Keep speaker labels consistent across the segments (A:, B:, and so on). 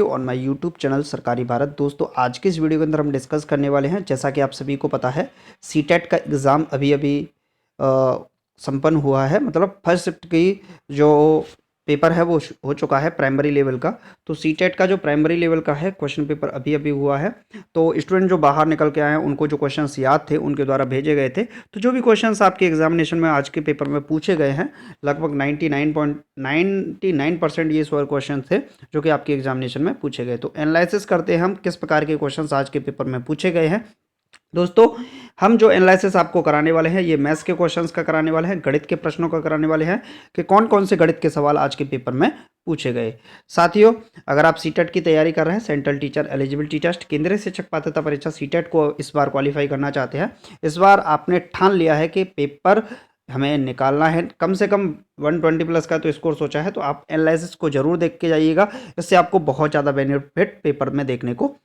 A: On my YouTube channel सरकारी भारत। दोस्तों आज के इस वीडियो के अंदर हम डिस्कस करने वाले हैं, जैसा कि आप सभी को पता है सीटेट का एग्ज़ाम अभी अभी संपन्न हुआ है। मतलब फर्स्ट शिफ्ट की जो पेपर है वो हो चुका है प्राइमरी लेवल का। तो सीटेट का जो प्राइमरी लेवल का है क्वेश्चन पेपर अभी अभी हुआ है। तो स्टूडेंट जो बाहर निकल के आए हैं उनको जो क्वेश्चंस याद थे उनके द्वारा भेजे गए थे। तो जो भी क्वेश्चंस आपके एग्जामिनेशन में आज के पेपर में पूछे गए हैं लगभग 99.99% ये सवाल क्वेश्चन थे जो कि आपके एग्जामिनेशन में पूछे गए। तो एनालिसिस करते हैं हम किस प्रकार के क्वेश्चंस आज के पेपर में पूछे गए हैं। दोस्तों हम जो एनालिसिस आपको कराने वाले हैं ये मैथ्स के क्वेश्चंस का कराने वाले हैं, गणित के प्रश्नों का कराने वाले हैं कि कौन कौन से गणित के सवाल आज के पेपर में पूछे गए। साथियों अगर आप सीटेट की तैयारी कर रहे हैं, सेंट्रल टीचर एलिजिबिलिटी टेस्ट केंद्रीय शिक्षक पात्रता परीक्षा सीटेट को इस बार क्वालिफाई करना चाहते हैं, इस बार आपने ठान लिया है कि पेपर हमें निकालना है कम से कम 120 प्लस का तो स्कोर सोचा है, तो आप एनालिसिस को जरूर देख के जाइएगा। इससे आपको बहुत ज़्यादा बेनिफिट पेपर में देखने को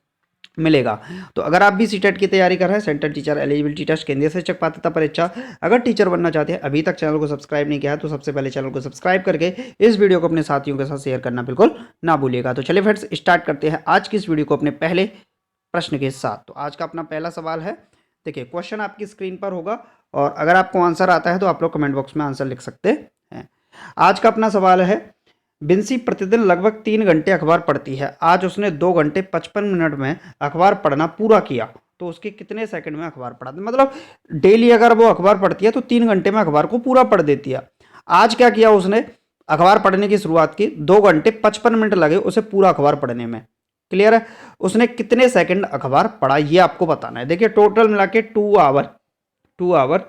A: मिलेगा। तो अगर आप भी सीटेट की तैयारी कर रहे हैं, सेंट्रल टीचर एलिजिबिलिटी टेस्ट केंद्रीय शिक्षक पात्रता परीक्षा, अगर टीचर बनना चाहते हैं, अभी तक चैनल को सब्सक्राइब नहीं किया है तो सबसे पहले चैनल को सब्सक्राइब करके इस वीडियो को अपने साथियों के साथ शेयर करना बिल्कुल ना भूलिएगा। तो चलिए फ्रेंड्स स्टार्ट करते हैं आज की इस वीडियो को अपने पहले प्रश्न के साथ। तो आज का अपना पहला सवाल है, देखिए क्वेश्चन आपकी स्क्रीन पर होगा और अगर आपको आंसर आता है तो आप लोग कमेंट बॉक्स में आंसर लिख सकते हैं। आज का अपना सवाल है, बिंसी प्रतिदिन लगभग 3 घंटे अखबार पढ़ती है, आज उसने 2 घंटे 55 मिनट में अखबार पढ़ना पूरा किया, तो उसके कितने सेकंड में अखबार पढ़ा। मतलब डेली अगर वो अखबार पढ़ती है तो 3 घंटे में अखबार को पूरा पढ़ देती है। आज क्या किया उसने, अखबार पढ़ने की शुरुआत की, 2 घंटे 55 मिनट लगे उसे पूरा अखबार पढ़ने में। क्लियर है, उसने कितने सेकंड अखबार पढ़ा ये आपको बताना है। देखिए टोटल मिला के 2 आवर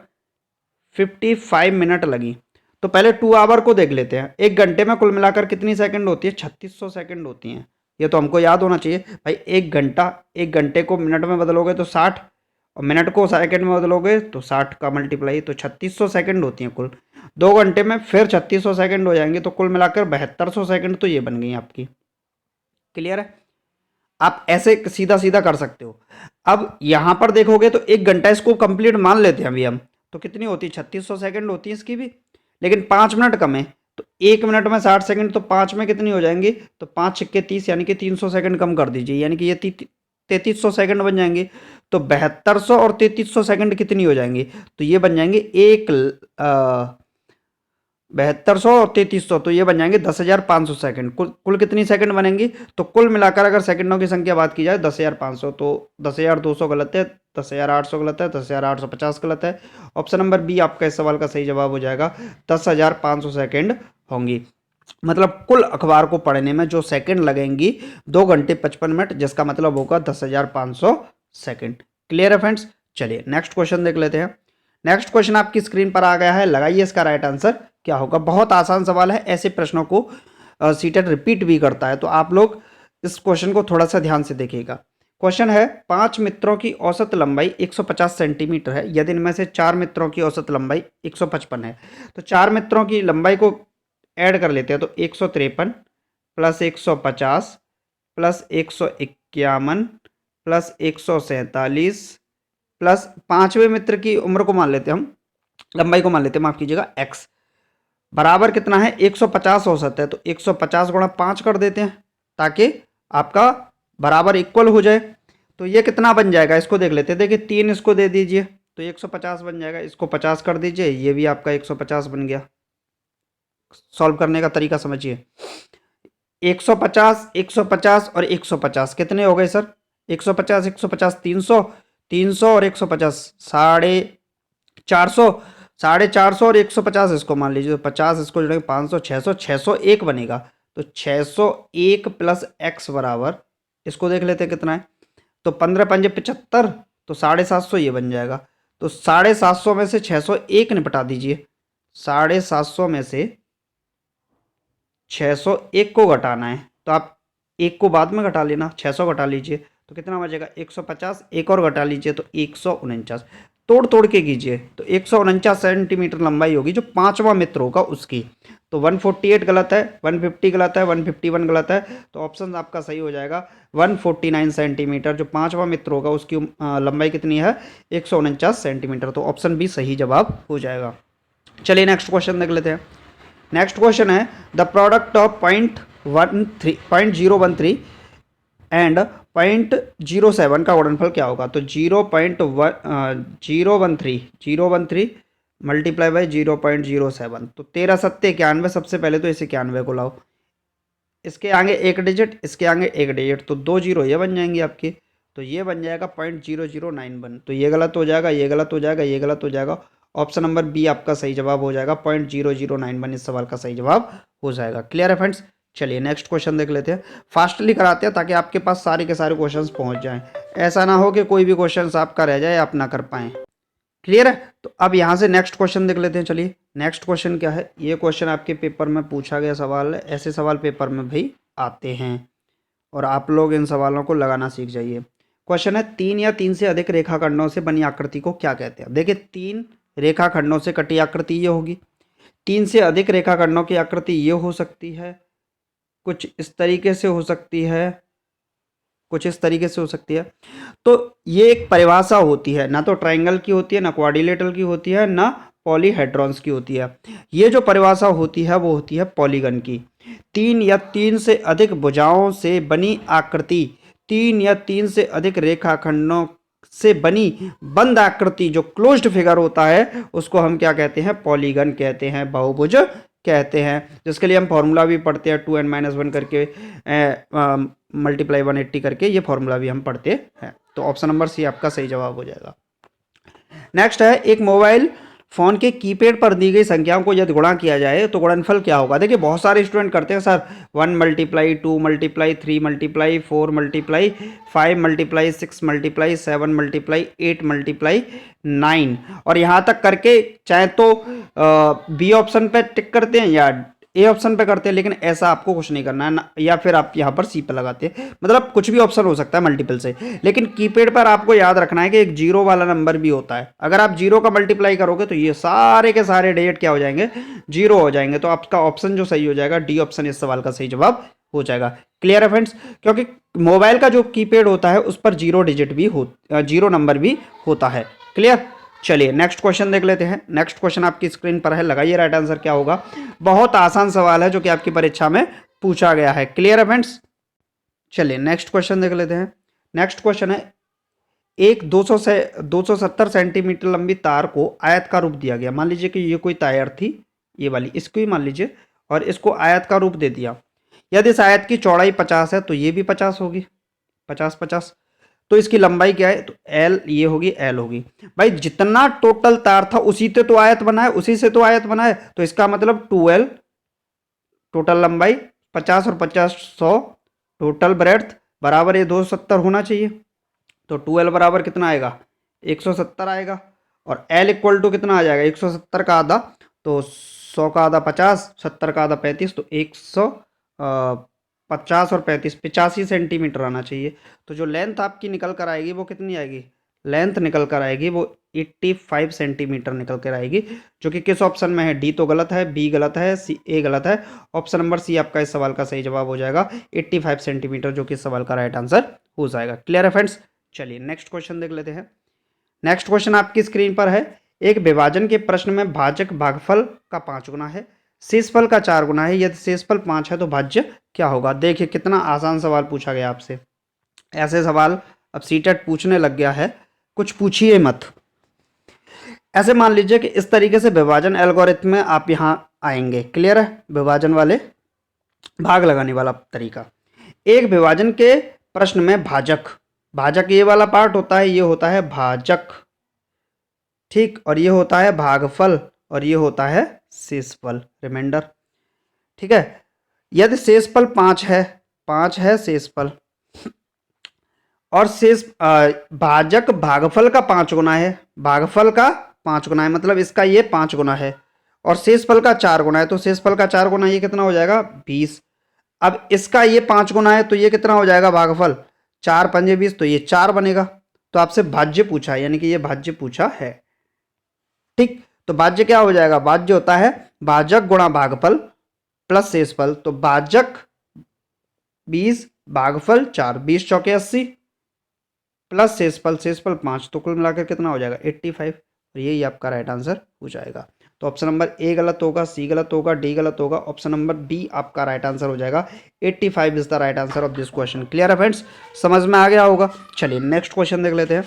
A: 55 मिनट लगी। तो पहले 2 आवर को देख लेते हैं। 1 घंटे में कुल मिलाकर कितनी सेकंड होती है, 3600 सेकंड होती हैं। ये तो हमको याद होना चाहिए भाई। 1 घंटे को मिनट में बदलोगे तो 60 और मिनट को सेकंड में बदलोगे तो 60 का मल्टीप्लाई, तो 3600 सेकंड होती हैं कुल। 2 घंटे में फिर 3600 सेकंड हो जाएंगे, तो कुल मिलाकर 7200 सेकंड तो ये बन गई आपकी। क्लियर है, आप ऐसे सीधा सीधा कर सकते हो। अब यहां पर देखोगे तो 1 घंटा इसको कंप्लीट मान लेते हैं अभी हम, तो कितनी होती है 3600 सेकंड होती है इसकी भी, लेकिन 5 मिनट कम है। तो 1 मिनट में 60 सेकंड, तो 5 में कितनी हो जाएंगी, तो 5 छक्के 30 यानी कि 300 सेकंड कम कर दीजिए, यानी कि ये 3300 सेकंड बन जाएंगे। तो 7200 और 3300 सेकंड कितनी हो जाएंगी, तो ये बन जाएंगे 7200 और 3300, तो ये बन जाएंगे 10,500 सेकंड। कुल कितनी सेकंड बनेंगी, तो कुल मिलाकर अगर सेकंडों की संख्या बात की जाए 10,500, तो 10,200 गलत है, 10,800 गलत है, 10,850 गलत है। ऑप्शन नंबर बी आपका इस सवाल का सही जवाब हो जाएगा, 10,500 सेकंड होंगी। मतलब कुल अखबार को पढ़ने में जो सेकंड लगेंगी 2 घंटे 55 मिनट, जिसका मतलब होगा 10,500 सेकंड। क्लियर है फ्रेंड्स, चलिए नेक्स्ट क्वेश्चन देख लेते हैं। नेक्स्ट क्वेश्चन आपकी स्क्रीन पर आ गया है, लगाइए इसका राइट आंसर क्या होगा। बहुत आसान सवाल है, ऐसे प्रश्नों को सीटेट रिपीट भी करता है, तो आप लोग इस क्वेश्चन को थोड़ा सा ध्यान से देखिएगा। क्वेश्चन है, 5 मित्रों की औसत लंबाई 150 सेंटीमीटर है, यदि इनमें से 4 मित्रों की औसत लंबाई 155 है। तो 4 मित्रों की लंबाई को ऐड कर लेते हैं, तो 153 प्लस 150 प्लस 151 प्लस 147 प्लस 5वें मित्र की उम्र को मान लेते हैं हम, लंबाई को मान लेते हैं, माफ कीजिएगा, x बराबर कितना है 150 औसत है, तो 150 गुणा 5 कर देते हैं ताकि आपका बराबर इक्वल हो जाए। तो ये कितना बन जाएगा इसको देख लेते हैं। देखिए 3 इसको दे दीजिए तो 150 बन जाएगा, इसको 50 कर दीजिए, ये भी आपका 150 बन गया। सॉल्व करने का तरीका समझिए, 150 150 और 150 कितने हो गए सर, 150 150 300, 300 और 150 450, 450 और 150 इसको मान लीजिए, तो 50 इसको जोड़ेंगे 500, 600, 601 बनेगा। तो 601 प्लस x बराबर, इसको देख लेते हैं कितना है, तो 15 पंजे 75, तो 750 ये बन जाएगा। तो 750 में से 601 निपटा दीजिए, 750 में से 601 को घटाना है, तो आप एक को बाद में घटा लेना, 600 घटा लीजिए तो कितना बचेगा 150, एक और घटा लीजिए तो 149। तोड़ के कीजिए तो 149 सेंटीमीटर लंबाई होगी जो 5वां मित्र होगा उसकी। तो 148 गलत है, 150 गलत है, 151 गलत है, तो ऑप्शन आपका सही हो जाएगा 149 सेंटीमीटर। जो 5वां मित्र होगा उसकी लंबाई कितनी है 149 सेंटीमीटर, तो ऑप्शन बी सही जवाब हो जाएगा। चलिए नेक्स्ट क्वेश्चन देख लेते हैं। नेक्स्ट क्वेश्चन है, द प्रोडक्ट ऑफ 0.013 एंड 0.07 का गुणनफल क्या होगा? तो 0.013 मल्टीप्लाई बाई 0.07, तो 13 सत्ते 91। सबसे पहले तो इस 91 को लाओ, इसके आगे एक डिजिट, इसके आगे एक डिजिट, तो 2 जीरो ये बन जाएंगी आपकी। तो ये बन जाएगा 0.0091। तो ये गलत हो जाएगा, ये गलत हो जाएगा, ये गलत हो जाएगा। ऑप्शन नंबर बी आपका सही जवाब हो जाएगा। 0.0091 इस सवाल का सही जवाब हो जाएगा। क्लियर है फ्रेंड्स? चलिए नेक्स्ट क्वेश्चन देख लेते हैं। फास्टली कराते हैं ताकि आपके पास सारे के सारे क्वेश्चंस पहुंच जाएं। ऐसा ना हो कि कोई भी क्वेश्चन आपका रह जाए, आप ना कर पाएं। क्लियर है? तो अब यहाँ से नेक्स्ट क्वेश्चन देख लेते हैं। चलिए नेक्स्ट क्वेश्चन क्या है? ये क्वेश्चन आपके पेपर में पूछा गया सवाल है। ऐसे सवाल पेपर में भी आते हैं और आप लोग इन सवालों को लगाना सीख जाइए। क्वेश्चन है, 3 या 3 से अधिक रेखाखंडों से बनी आकृति को क्या कहते हैं? देखिए 3 रेखाखंडों से कटी आकृति ये होगी, 3 से अधिक रेखाखंडों की आकृति ये हो सकती है, कुछ इस तरीके से हो सकती है, कुछ इस तरीके से हो सकती है। तो ये एक परिभाषा होती है, ना तो ट्राइंगल की होती है, ना क्वाड्रिलेटरल की होती है, ना पॉलीहेड्रॉन्स की होती है। ये जो परिभाषा होती है वो होती है पॉलीगन की। 3 या 3 से अधिक भुजाओं से बनी आकृति, 3 या 3 से अधिक रेखाखंडों से बनी बंद आकृति जो क्लोज्ड फिगर होता है उसको हम क्या कहते हैं? पॉलीगन कहते हैं, बहुभुज कहते हैं। जिसके लिए हम फॉर्मूला भी पढ़ते हैं 2n-1 करके मल्टीप्लाई 180 करके, ये फॉर्मूला भी हम पढ़ते हैं। तो ऑप्शन नंबर सी आपका सही जवाब हो जाएगा। नेक्स्ट है, एक मोबाइल फोन के कीपैड पर दी गई संख्याओं को यदि गुणा किया जाए तो गुणनफल क्या होगा? देखिए बहुत सारे स्टूडेंट करते हैं sir 1 multiply 2 multiply 3 multiply 4 multiply 5 multiply 6 multiply 7 multiply 8 multiply 9, और यहाँ तक करके चाहे तो बी ऑप्शन पे टिक करते हैं या ए ऑप्शन पे करते हैं, लेकिन ऐसा आपको कुछ नहीं करना है ना, या फिर आप यहाँ पर सी पे लगाते हैं। मतलब कुछ भी ऑप्शन हो सकता है मल्टीपल से, लेकिन कीपैड पर आपको याद रखना है कि एक जीरो वाला नंबर भी होता है। अगर आप जीरो का मल्टीप्लाई करोगे तो ये सारे के सारे डिजिट क्या हो जाएंगे? जीरो हो जाएंगे। तो आपका ऑप्शन जो सही हो जाएगा डी ऑप्शन इस सवाल का सही जवाब हो जाएगा। क्लियर है फ्रेंड्स? क्योंकि मोबाइल का जो कीपैड होता है उस पर जीरो डिजिट भी जीरो नंबर भी होता है। क्लियर? चलिए नेक्स्ट क्वेश्चन देख लेते हैं। नेक्स्ट क्वेश्चन आपकी स्क्रीन पर है, लगाइए राइट आंसर क्या होगा। बहुत आसान सवाल है जो कि आपकी परीक्षा में पूछा गया है। क्लियर है फ्रेंड्स? चलिए नेक्स्ट क्वेश्चन देख लेते हैं। नेक्स्ट क्वेश्चन है, एक 270 सेंटीमीटर लंबी तार को आयत का रूप दिया गया। मान लीजिए कि ये कोई तार थी, ये वाली, इसको ही मान लीजिए, और इसको आयत का रूप दे दिया। यदि इस आयत की चौड़ाई 50 है तो ये भी 50 होगी, 50-50। तो इसकी लंबाई क्या है? तो एल, ये होगी एल होगी। भाई जितना टोटल तार था उसी से तो आयत बना है, उसी से तो आयत बना है, तो इसका मतलब 2l टोटल लंबाई, 50 और 50 100, टोटल ब्रेड्थ बराबर ये 270 होना चाहिए। तो 2l बराबर कितना आएगा? 170 आएगा। और l इक्वल टू कितना आ जाएगा? 170 का आधा, तो 100 का आधा 50, 70 का आधा 35, तो 150 और 35 85 सेंटीमीटर आना चाहिए। तो जो लेंथ आपकी निकल कर आएगी वो कितनी आएगी? लेंथ निकल कर आएगी वो 85 सेंटीमीटर निकल कर आएगी, जो कि किस ऑप्शन में है? डी तो गलत है, बी गलत है, सी ए गलत है। ऑप्शन नंबर सी आपका इस सवाल का सही जवाब हो जाएगा 85 सेंटीमीटर, जो कि इस सवाल का राइट आंसर हो जाएगा। क्लियर है फ्रेंड्स? चलिए नेक्स्ट क्वेश्चन देख लेते हैं। नेक्स्ट क्वेश्चन आपकी स्क्रीन पर है, एक विभाजन के प्रश्न में भाजक भागफल का 5 गुना है, शेषफल का 4 गुना है। यदि शेषफल 5 है तो भाज्य क्या होगा? देखिए कितना आसान सवाल पूछा गया आपसे। ऐसे सवाल अब सीटेट पूछने लग गया है, कुछ पूछिए मत। ऐसे मान लीजिए कि इस तरीके से विभाजन एल्गोरिथम में आप यहाँ आएंगे। क्लियर है? विभाजन वाले भाग लगाने वाला तरीका। एक विभाजन के प्रश्न में भाजक, भाजक ये वाला पार्ट होता है, ये होता है भाजक, ठीक, और ये होता है भागफल, और ये होता है शेषफल, रिमाइंडर। ठीक है? यदि शेषफल 5 है, 5 है शेषफल, और भाजक भागफल का 5 गुना है, भागफल का 5 गुना है, मतलब इसका ये 5 गुना है, और शेषफल का 4 गुना है, तो शेषफल का 4 गुना ये कितना हो जाएगा? 20। अब इसका ये 5 गुना है तो ये कितना हो जाएगा? भागफल 4 पंजे 20, तो ये 4 बनेगा। तो आपसे भाज्य पूछा है, यानी कि ये भाज्य पूछा है। ठीक, तो भाज्य क्या हो जाएगा? भाज्य होता है भाजक गुणा भागफल प्लस शेषफल। तो भाजक 20, भागफल 4, 20 चौके 80 प्लस शेषफल 5, तो कुल मिलाकर कितना हो जाएगा? 85। और यही आपका राइट आंसर हो जाएगा। तो ऑप्शन नंबर ए गलत होगा, सी गलत होगा, डी गलत होगा, ऑप्शन नंबर बी आपका राइट आंसर हो जाएगा। 85 is the right answer of this question. Clear है फ्रेंड्स, समझ में आ गया होगा। चलिए नेक्स्ट क्वेश्चन देख लेते हैं।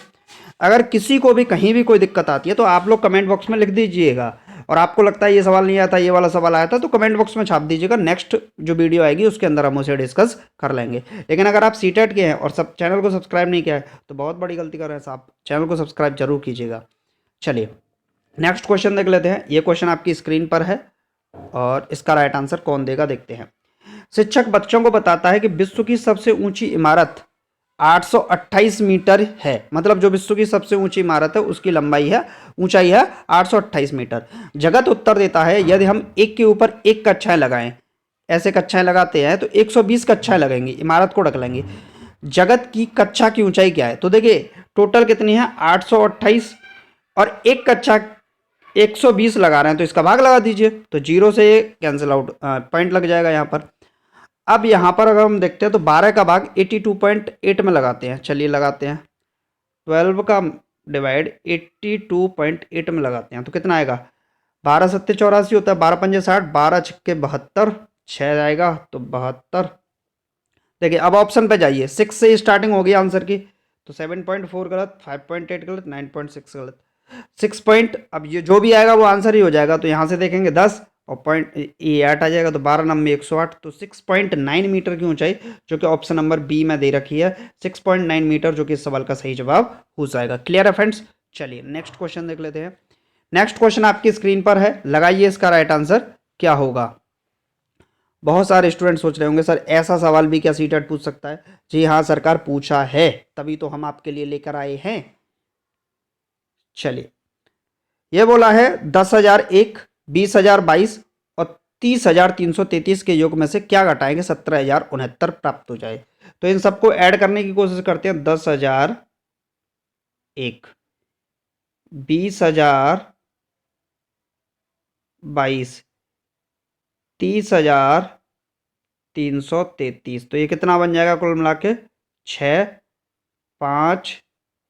A: अगर किसी को भी कहीं भी कोई दिक्कत आती है तो आप लोग कमेंट बॉक्स में लिख दीजिएगा, और आपको लगता है ये सवाल नहीं आता, ये वाला सवाल आया था, तो कमेंट बॉक्स में छाप दीजिएगा। नेक्स्ट जो वीडियो आएगी उसके अंदर हम उसे डिस्कस कर लेंगे। लेकिन अगर आप सीटेट के हैं और सब चैनल को सब्सक्राइब नहीं किया है तो बहुत बड़ी गलती कर रहे हैं साहब, चैनल को सब्सक्राइब जरूर कीजिएगा। चलिए नेक्स्ट क्वेश्चन देख लेते हैं। ये क्वेश्चन आपकी स्क्रीन पर है और इसका राइट आंसर कौन देगा देखते हैं। शिक्षक बच्चों को बताता है कि विश्व की सबसे ऊंची इमारत 828 मीटर है। मतलब जो विश्व की सबसे ऊंची इमारत है उसकी लंबाई है, ऊंचाई है 828 मीटर। जगत उत्तर देता है यदि हम एक के ऊपर एक कक्षाएं लगाएं, ऐसे कक्षाएं लगाते हैं तो 120 कक्षाएं लगेंगी, इमारत को ढक लेंगी। जगत की कक्षा की ऊंचाई क्या है? तो देखिए टोटल कितनी है 828, और एक कक्षा 120 लगा रहे हैं तो इसका भाग लगा दीजिए, तो 0 से कैंसिल आउट, पॉइंट लग जाएगा यहाँ पर। अब यहाँ पर अगर हम देखते हैं तो 12 का भाग 82.8 में लगाते हैं। चलिए लगाते हैं, 12 का डिवाइड 82.8 में लगाते हैं तो कितना आएगा? 12 सत्ते 84 होता है, 12 पंजे 60, 12 छक्के 72, 6 आएगा तो 72। देखिए अब ऑप्शन पे जाइए, 6 से स्टार्टिंग होगी आंसर की, तो 7.4 गलत, 5.8 गलत, 9.6 गलत, 6 पॉइंट। अब ये जो भी आएगा वो आंसर ही हो जाएगा। तो यहाँ से देखेंगे 10 और पॉइंट ये 8 आ जाएगा, तो 12 नंबर 108, तो 6.9 मीटर की ऊंचाई, जो कि ऑप्शन नंबर बी में दे रखी है, 6.9 मीटर, जो कि इस सवाल का सही जवाब हो जाएगा। क्लियर है फ्रेंड्स। चलिए नेक्स्ट क्वेश्चन देख लेते हैं। नेक्स्ट क्वेश्चन आपकी स्क्रीन पर है, लगाइए इसका राइट आंसर क्या होगा। बहुत सारे स्टूडेंट सोच रहे होंगे सर ऐसा सवाल भी क्या सीटेट पूछ सकता है? जी हाँ सरकार, पूछा है, तभी तो हम आपके लिए लेकर आए हैं। चलिए ये बोला है 10,001, 20,022 और 30,333 के योग में से क्या घटाएंगे 17,069 प्राप्त हो जाए। तो इन सबको ऐड करने की कोशिश करते हैं। 10,001, 20,022, 30,333, तो ये कितना बन जाएगा कुल मिला के? 6, 5,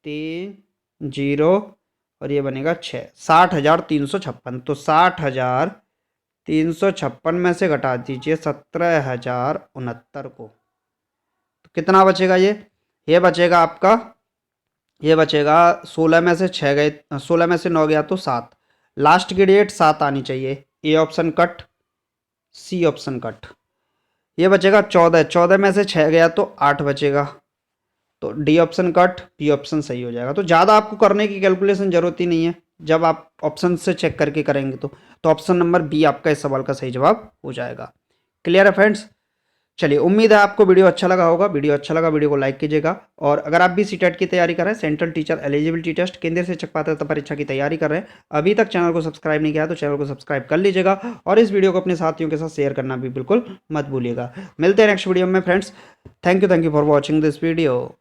A: 3, 0 और ये बनेगा 6, 60,356। तो 60,356 में से घटा दीजिए 17,069 को, तो कितना बचेगा? ये बचेगा आपका, ये बचेगा 16 में से 6 गए, 16 में से 9 गया तो 7, लास्ट की डेट 7 आनी चाहिए। A option cut, C option cut. ये बचेगा 14, 14 में से 6 गया तो 8 बचेगा, तो D option cut, B option सही हो जाएगा। तो ज़्यादा आपको करने की कैलकुलेशन जरूरत ही नहीं है, जब आप ऑप्शन से चेक करके करेंगे तो ऑप्शन नंबर बी आपका इस सवाल का सही जवाब हो जाएगा। क्लियर है फ्रेंड्स। चलिए उम्मीद है आपको वीडियो अच्छा लगा होगा। वीडियो अच्छा लगा वीडियो को लाइक कीजिएगा, और अगर आप भी सीटेट की तैयारी कर रहे हैं, सेंट्रल टीचर एलिजिबिलिटी टेस्ट केंद्रीय शिक्षक पात्रता परीक्षा की तैयारी कर रहे हैं, अभी तक चैनल को सब्सक्राइब नहीं किया तो चैनल को सब्सक्राइब कर लीजिएगा, और इस वीडियो को अपने साथियों के साथ शेयर करना भी बिल्कुल मत भूलिएगा। मिलते हैं नेक्स्ट वीडियो में friends. Thank you for watching this video.